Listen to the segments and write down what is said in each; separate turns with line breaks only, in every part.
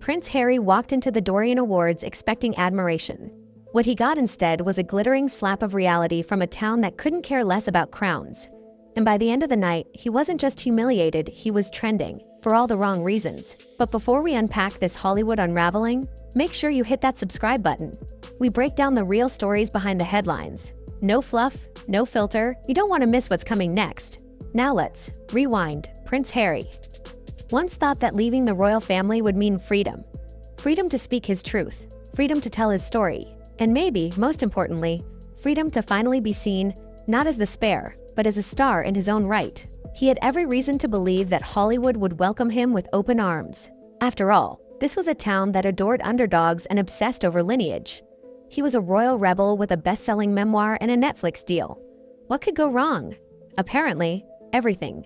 Prince Harry walked into the Dorian Awards expecting admiration. What he got instead was a glittering slap of reality from a town that couldn't care less about crowns. And by the end of the night, he wasn't just humiliated, he was trending, for all the wrong reasons. But before we unpack this Hollywood unraveling, make sure you hit that subscribe button. We break down the real stories behind the headlines. No fluff, no filter, you don't want to miss what's coming next. Now let's rewind. Prince Harry once thought that leaving the royal family would mean freedom. Freedom to speak his truth, freedom to tell his story, and maybe, most importantly, freedom to finally be seen, not as the spare, but as a star in his own right. He had every reason to believe that Hollywood would welcome him with open arms. After all, this was a town that adored underdogs and obsessed over lineage. He was a royal rebel with a best-selling memoir and a Netflix deal. What could go wrong? Apparently, everything.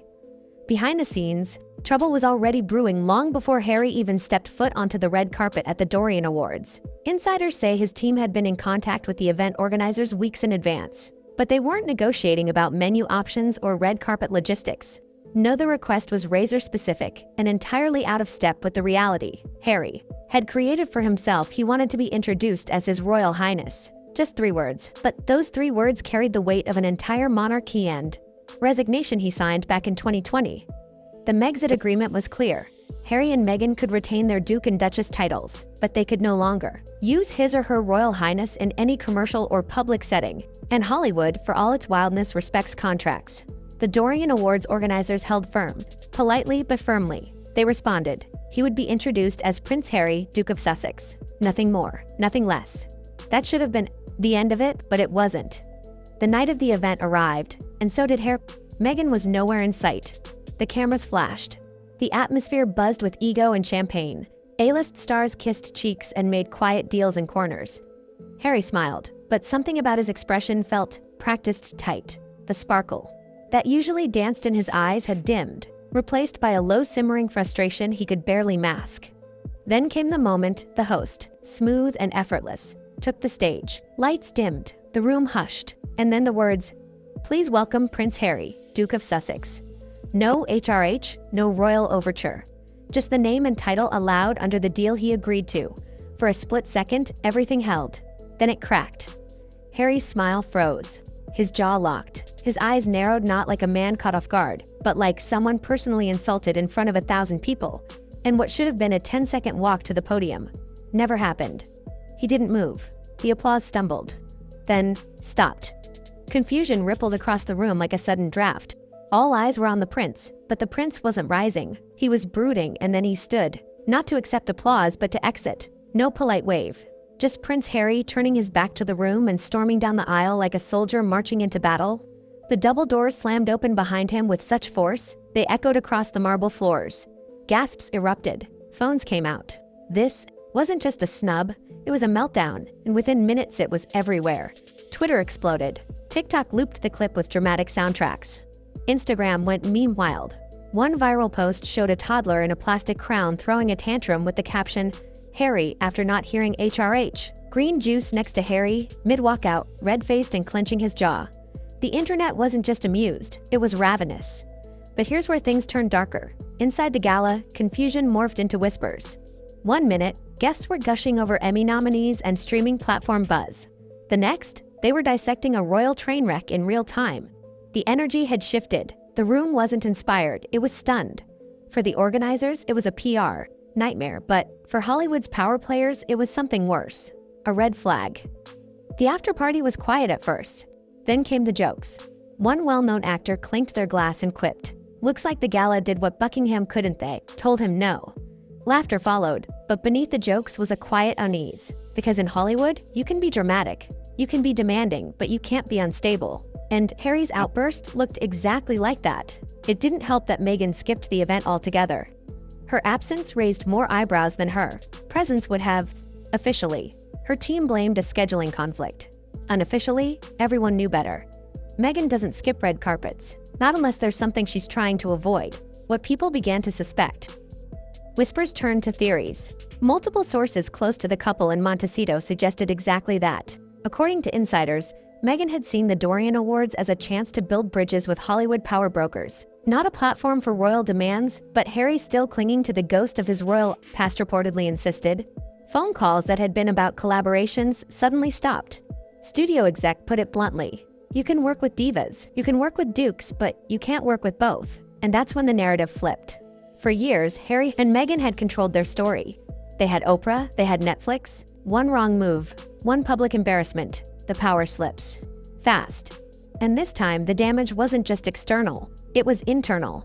Behind the scenes, trouble was already brewing long before Harry even stepped foot onto the red carpet at the Dorian Awards. Insiders say his team had been in contact with the event organizers weeks in advance, but they weren't negotiating about menu options or red carpet logistics. No, the request was razor-specific and entirely out of step with the reality Harry had created for himself. He wanted to be introduced as His Royal Highness. Just 3 words, but those 3 words carried the weight of an entire monarchy and resignation he signed back in 2020. The Megxit agreement was clear. Harry and Meghan could retain their Duke and Duchess titles, but they could no longer use his or her Royal Highness in any commercial or public setting, and Hollywood, for all its wildness, respects contracts. The Dorian Awards organizers held firm, politely but firmly. They responded. He would be introduced as Prince Harry, Duke of Sussex. Nothing more, nothing less. That should have been the end of it, but it wasn't. The night of the event arrived, and so did Harry. Meghan was nowhere in sight. The cameras flashed. The atmosphere buzzed with ego and champagne. A-list stars kissed cheeks and made quiet deals in corners. Harry smiled, but something about his expression felt practiced tight. The sparkle that usually danced in his eyes had dimmed, replaced by a low simmering frustration he could barely mask. Then came the moment. The host, smooth and effortless, took the stage. Lights dimmed, the room hushed, and then the words, "Please welcome Prince Harry, Duke of Sussex." No HRH, no royal overture. Just the name and title allowed under the deal he agreed to. For a split second, everything held. Then it cracked. Harry's smile froze. His jaw locked. His eyes narrowed, not like a man caught off guard, but like someone personally insulted in front of 1,000 people. And what should have been a 10-second walk to the podium never happened. He didn't move. The applause stumbled. Then stopped. Confusion rippled across the room like a sudden draft. All eyes were on the prince, but the prince wasn't rising. He was brooding, and then he stood, not to accept applause but to exit. No polite wave. Just Prince Harry turning his back to the room and storming down the aisle like a soldier marching into battle. The double doors slammed open behind him with such force, they echoed across the marble floors. Gasps erupted. Phones came out. This wasn't just a snub, it was a meltdown, and within minutes it was everywhere. Twitter exploded. TikTok looped the clip with dramatic soundtracks. Instagram went meme wild. One viral post showed a toddler in a plastic crown throwing a tantrum with the caption, "Harry after not hearing HRH." Green juice next to Harry, mid-walkout, red-faced and clenching his jaw. The internet wasn't just amused, it was ravenous. But here's where things turned darker. Inside the gala, confusion morphed into whispers. 1 minute, guests were gushing over Emmy nominees and streaming platform buzz. The next, they were dissecting a royal train wreck in real time. The energy had shifted. The room wasn't inspired, it was stunned. For the organizers, it was a PR nightmare, but for Hollywood's power players, it was something worse. A red flag. The after-party was quiet at first. Then came the jokes. One well-known actor clinked their glass and quipped, "Looks like the gala did what Buckingham couldn't, they told him no." Laughter followed, but beneath the jokes was a quiet unease. Because in Hollywood, you can be dramatic, you can be demanding, but you can't be unstable. And Harry's outburst looked exactly like that. It didn't help that Meghan skipped the event altogether. Her absence raised more eyebrows than her presence would have. Officially, her team blamed a scheduling conflict. Unofficially, everyone knew better. Meghan doesn't skip red carpets, not unless there's something she's trying to avoid. What people began to suspect. Whispers turned to theories. Multiple sources close to the couple in Montecito suggested exactly that. According to insiders, Meghan had seen the Dorian Awards as a chance to build bridges with Hollywood power brokers. Not a platform for royal demands, but Harry still clinging to the ghost of his royal past, reportedly insisted. Phone calls that had been about collaborations suddenly stopped. Studio exec put it bluntly. You can work with divas, you can work with dukes, but you can't work with both. And that's when the narrative flipped. For years, Harry and Meghan had controlled their story. They had Oprah, they had Netflix. One wrong move, one public embarrassment, the power slips. Fast. And this time, the damage wasn't just external, it was internal.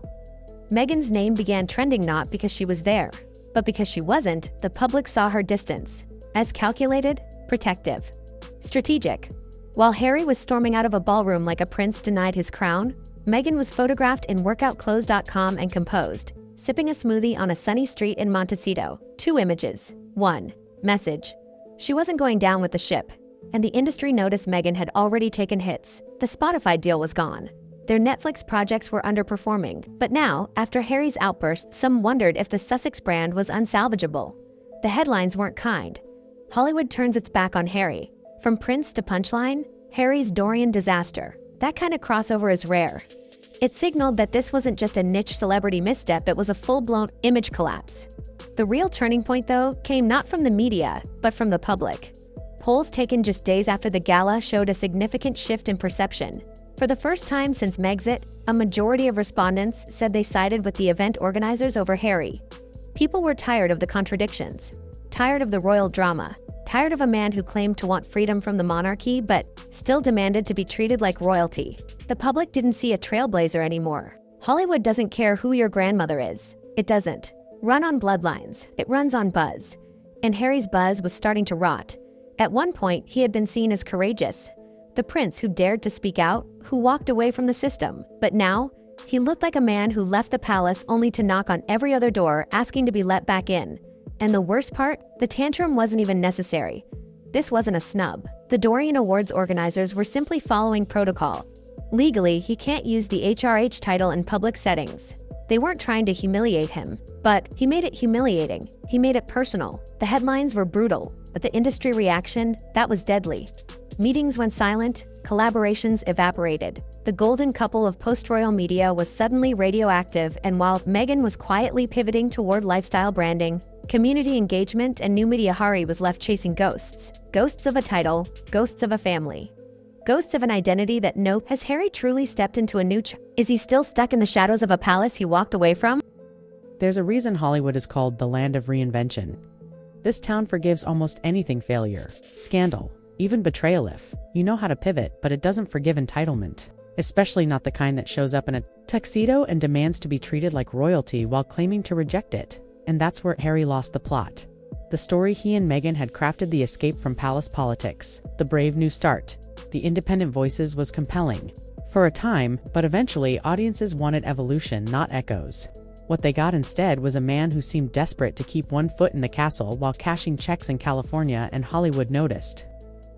Meghan's name began trending not because she was there, but because she wasn't. The public saw her distance as calculated, protective, strategic. While Harry was storming out of a ballroom like a prince denied his crown, Meghan was photographed in workoutclothes.com and composed, sipping a smoothie on a sunny street in Montecito. 2 images. 1. Message. She wasn't going down with the ship, and the industry noticed Meghan had already taken hits. The Spotify deal was gone. Their Netflix projects were underperforming, but now, after Harry's outburst, some wondered if the Sussex brand was unsalvageable. The headlines weren't kind. Hollywood turns its back on Harry. From Prince to Punchline, Harry's Dorian disaster. That kind of crossover is rare. It signaled that this wasn't just a niche celebrity misstep, it was a full-blown image collapse. The real turning point, though, came not from the media, but from the public. Polls taken just days after the gala showed a significant shift in perception. For the first time since Megxit, a majority of respondents said they sided with the event organizers over Harry. People were tired of the contradictions, tired of the royal drama, tired of a man who claimed to want freedom from the monarchy but still demanded to be treated like royalty. The public didn't see a trailblazer anymore. Hollywood doesn't care who your grandmother is. It doesn't run on bloodlines. It runs on buzz. And Harry's buzz was starting to rot. At one point, he had been seen as courageous, the prince who dared to speak out, who walked away from the system. But now, he looked like a man who left the palace only to knock on every other door asking to be let back in. And the worst part, the tantrum wasn't even necessary. This wasn't a snub. The Dorian Awards organizers were simply following protocol. Legally, he can't use the HRH title in public settings. They weren't trying to humiliate him, but he made it humiliating. He made it personal. The headlines were brutal, but the industry reaction, that was deadly. Meetings went silent, collaborations evaporated. The golden couple of post-royal media was suddenly radioactive, and while Meghan was quietly pivoting toward lifestyle branding, community engagement and new media, Harry was left chasing ghosts. Ghosts of a title, ghosts of a family. Ghosts of an identity that has Harry truly stepped into a new Is he still stuck in the shadows of a palace he walked away from?
There's a reason Hollywood is called the land of reinvention. This town forgives almost anything: failure, scandal, even betrayal if you know how to pivot, but it doesn't forgive entitlement. Especially not the kind that shows up in a tuxedo and demands to be treated like royalty while claiming to reject it. And that's where Harry lost the plot. The story he and Meghan had crafted, the escape from palace politics, the brave new start, the independent voices, was compelling. For a time, but eventually audiences wanted evolution, not echoes. What they got instead was a man who seemed desperate to keep one foot in the castle while cashing checks in California, and Hollywood noticed.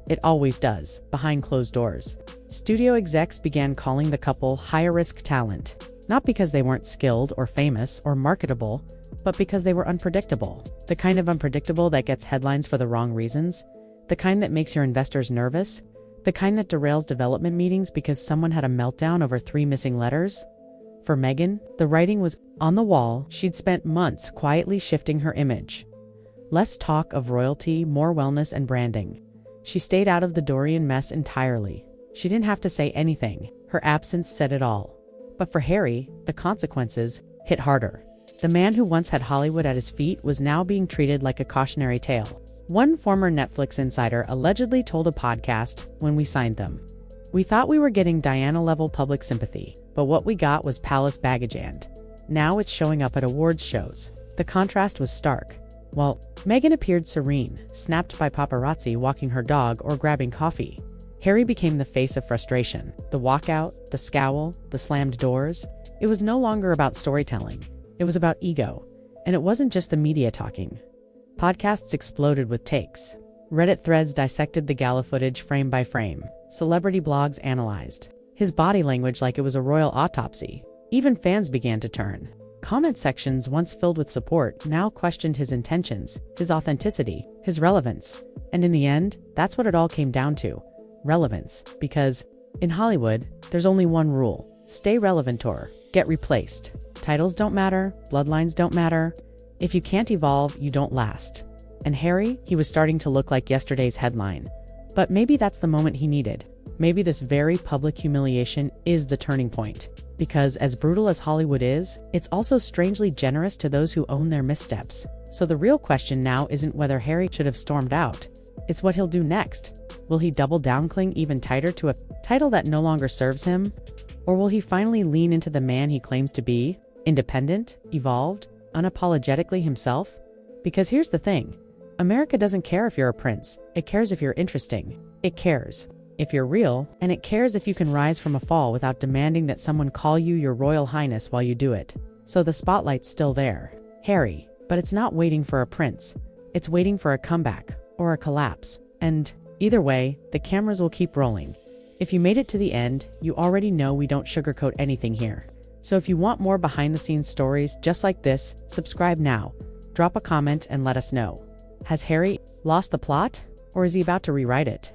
It always does, behind closed doors. Studio execs began calling the couple higher-risk talent. Not because they weren't skilled or famous or marketable, but because they were unpredictable. The kind of unpredictable that gets headlines for the wrong reasons, the kind that makes your investors nervous, the kind that derails development meetings because someone had a meltdown over 3 missing letters. For Meghan, the writing was on the wall. She'd spent months quietly shifting her image. Less talk of royalty, more wellness and branding. She stayed out of the Dorian mess entirely. She didn't have to say anything. Her absence said it all. But for Harry, the consequences hit harder. The man who once had Hollywood at his feet was now being treated like a cautionary tale. One former Netflix insider allegedly told a podcast, "When we signed them, we thought we were getting Diana-level public sympathy, but what we got was palace baggage, and now it's showing up at awards shows." The contrast was stark. While Meghan appeared serene, snapped by paparazzi walking her dog or grabbing coffee, Harry became the face of frustration. The walkout, the scowl, the slammed doors. It was no longer about storytelling. It was about ego. And it wasn't just the media talking. Podcasts exploded with takes. Reddit threads dissected the gala footage frame by frame. Celebrity blogs analyzed his body language like it was a royal autopsy. Even fans began to turn. Comment sections, once filled with support, now questioned his intentions, his authenticity, his relevance. And in the end, that's what it all came down to. relevance, because in Hollywood, there's only one rule: stay relevant or get replaced. Titles don't matter, bloodlines don't matter. If you can't evolve, you don't last. And Harry, he was starting to look like yesterday's headline. But maybe that's the moment he needed. Maybe this very public humiliation is the turning point. Because as brutal as Hollywood is, it's also strangely generous to those who own their missteps. So the real question now isn't whether Harry should have stormed out. It's what he'll do next. Will he double down, cling even tighter to a title that no longer serves him? Or will he finally lean into the man he claims to be? Independent, evolved, unapologetically himself? Because here's the thing. America doesn't care if you're a prince. It cares if you're interesting. It cares if you're real, and it cares if you can rise from a fall without demanding that someone call you your royal highness while you do it. So the spotlight's still there. Harry. But it's not waiting for a prince. It's waiting for a comeback or a collapse. And either way, the cameras will keep rolling. If you made it to the end, you already know we don't sugarcoat anything here. So if you want more behind-the-scenes stories just like this, subscribe now. Drop a comment and let us know. Has Harry lost the plot? Or is he about to rewrite it?